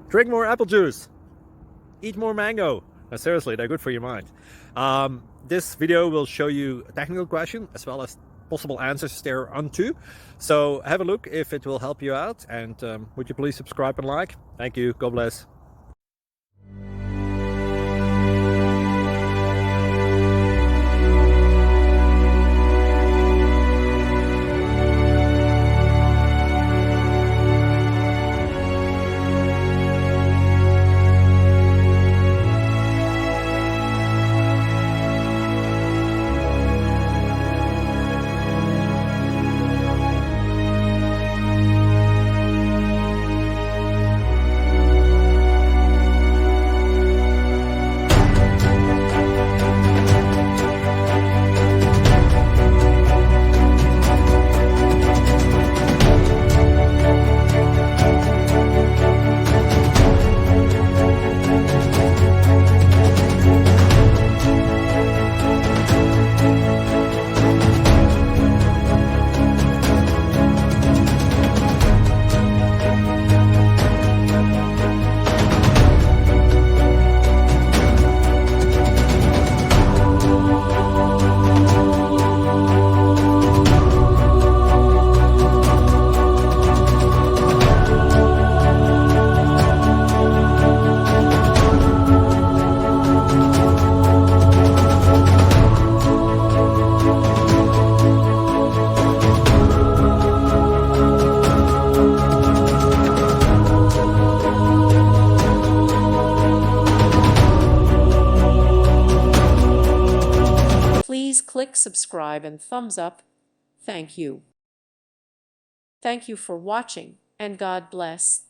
Drink more apple juice. Eat more mango. No, seriously, they're good for your mind. This video will show you a technical question as well as possible answers thereunto. So have a look if it will help you out, and would you please subscribe and like? Thank you. God bless. Please click subscribe and thumbs up. Thank you. Thank you for watching, and God bless.